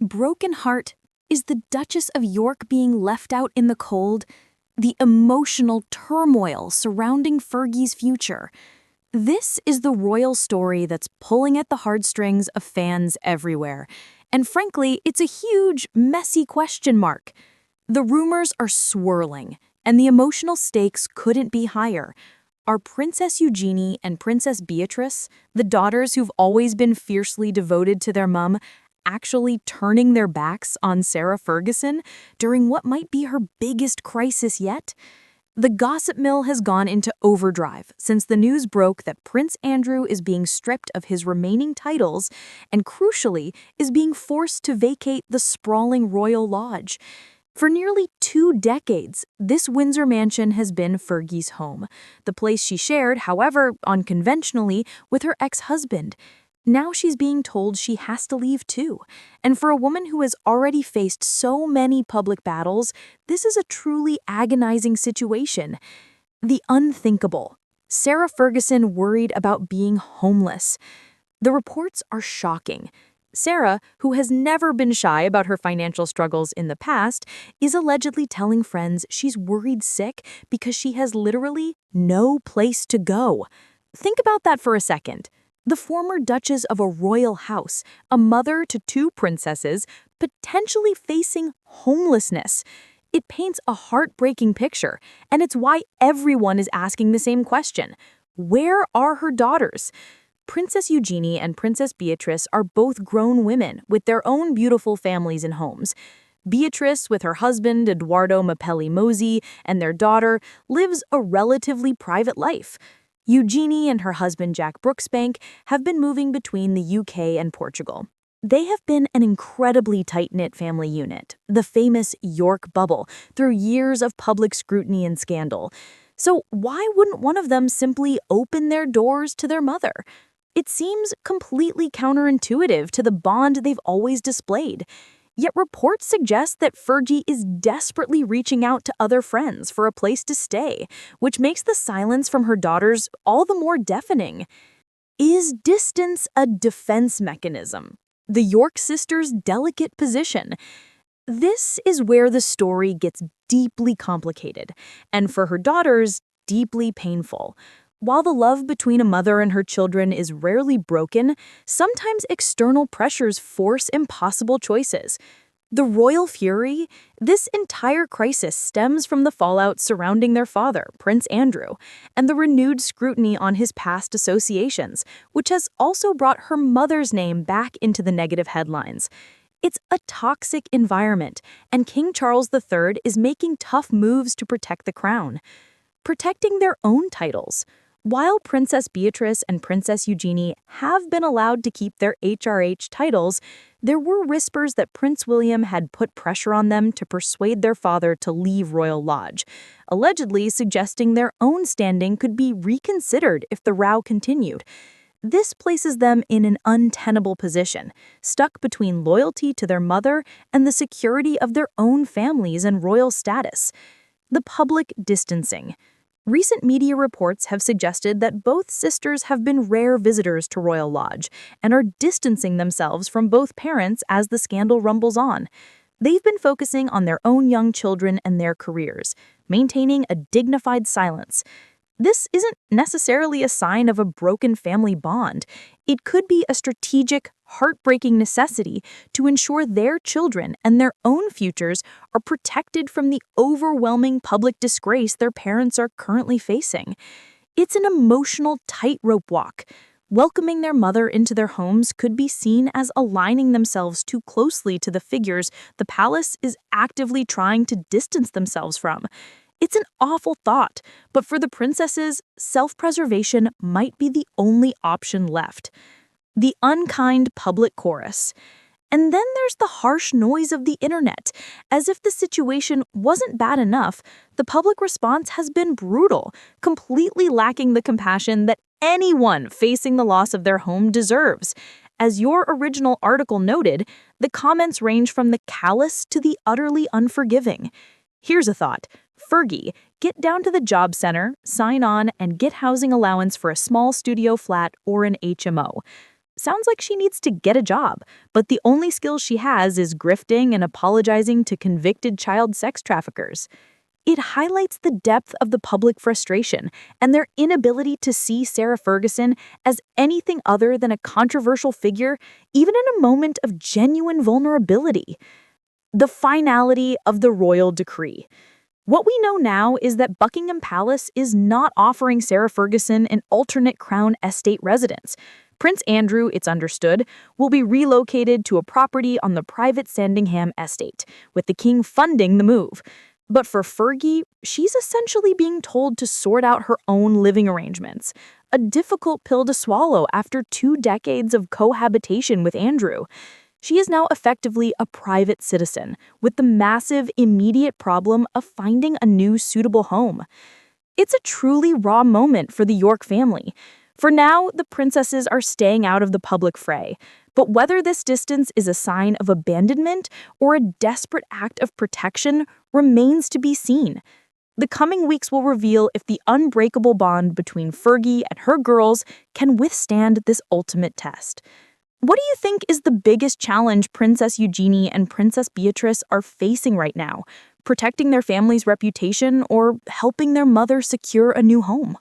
Broken heart, is the Duchess of York being left out in the cold? The emotional turmoil surrounding Fergie's future. This is the royal story that's pulling at the heartstrings of fans everywhere. And frankly, it's a huge, messy question mark. The rumors are swirling, and the emotional stakes couldn't be higher. Are Princess Eugenie and Princess Beatrice, the daughters who've always been fiercely devoted to their mum, actually turning their backs on Sarah Ferguson during what might be her biggest crisis yet? The gossip mill has gone into overdrive since the news broke that Prince Andrew is being stripped of his remaining titles and, crucially, is being forced to vacate the sprawling royal lodge. For nearly 2 decades, this Windsor mansion has been Fergie's home, the place she shared, however unconventionally, with her ex-husband. Now she's being told she has to leave too. And for a woman who has already faced so many public battles, this is a truly agonizing situation. The unthinkable. Sarah Ferguson worried about being homeless. The reports are shocking. Sarah, who has never been shy about her financial struggles in the past, is allegedly telling friends she's worried sick because she has literally no place to go. Think about that for a second. The former Duchess of a royal house, a mother to 2 princesses, potentially facing homelessness. It paints a heartbreaking picture, and it's why everyone is asking the same question. Where are her daughters? Princess Eugenie and Princess Beatrice are both grown women with their own beautiful families and homes. Beatrice, with her husband Edoardo Mapelli-Mozzi and their daughter, lives a relatively private life. Eugenie and her husband Jack Brooksbank have been moving between the UK and Portugal. They have been an incredibly tight-knit family unit, the famous York bubble, through years of public scrutiny and scandal. So why wouldn't one of them simply open their doors to their mother? It seems completely counterintuitive to the bond they've always displayed. Yet reports suggest that Fergie is desperately reaching out to other friends for a place to stay, which makes the silence from her daughters all the more deafening. Is distance a defense mechanism? The York sisters' delicate position. This is where the story gets deeply complicated, and for her daughters, deeply painful. While the love between a mother and her children is rarely broken, sometimes external pressures force impossible choices. The royal fury, this entire crisis stems from the fallout surrounding their father, Prince Andrew, and the renewed scrutiny on his past associations, which has also brought her mother's name back into the negative headlines. It's a toxic environment, and King Charles III is making tough moves to protect the crown. Protecting their own titles. While Princess Beatrice and Princess Eugenie have been allowed to keep their HRH titles, there were whispers that Prince William had put pressure on them to persuade their father to leave Royal Lodge, allegedly suggesting their own standing could be reconsidered if the row continued. This places them in an untenable position, stuck between loyalty to their mother and the security of their own families and royal status. The public distancing. Recent media reports have suggested that both sisters have been rare visitors to Royal Lodge and are distancing themselves from both parents as the scandal rumbles on. They've been focusing on their own young children and their careers, maintaining a dignified silence. This isn't necessarily a sign of a broken family bond. It could be a strategic, heartbreaking necessity to ensure their children and their own futures are protected from the overwhelming public disgrace their parents are currently facing. It's an emotional tightrope walk. Welcoming their mother into their homes could be seen as aligning themselves too closely to the figures the palace is actively trying to distance themselves from. It's an awful thought, but for the princesses, self-preservation might be the only option left. The unkind public chorus. And then there's the harsh noise of the internet. As if the situation wasn't bad enough, the public response has been brutal, completely lacking the compassion that anyone facing the loss of their home deserves. As your original article noted, the comments range from the callous to the utterly unforgiving. Here's a thought. Fergie, get down to the job center, sign on, and get housing allowance for a small studio flat or an HMO. sounds like she needs to get a job, but the only skills she has is grifting and apologizing to convicted child sex traffickers. It highlights the depth of the public frustration and their inability to see Sarah Ferguson as anything other than a controversial figure, even in a moment of genuine vulnerability. The finality of the royal decree. What we know now is that Buckingham Palace is not offering Sarah Ferguson an alternate Crown estate residence. Prince Andrew, it's understood, will be relocated to a property on the private Sandringham estate, with the king funding the move. But for Fergie, she's essentially being told to sort out her own living arrangements, a difficult pill to swallow after 2 decades of cohabitation with Andrew. She is now effectively a private citizen, with the massive, immediate problem of finding a new suitable home. It's a truly raw moment for the York family. For now, the princesses are staying out of the public fray, but whether this distance is a sign of abandonment or a desperate act of protection remains to be seen. The coming weeks will reveal if the unbreakable bond between Fergie and her girls can withstand this ultimate test. What do you think is the biggest challenge Princess Eugenie and Princess Beatrice are facing right now? Protecting their family's reputation or helping their mother secure a new home?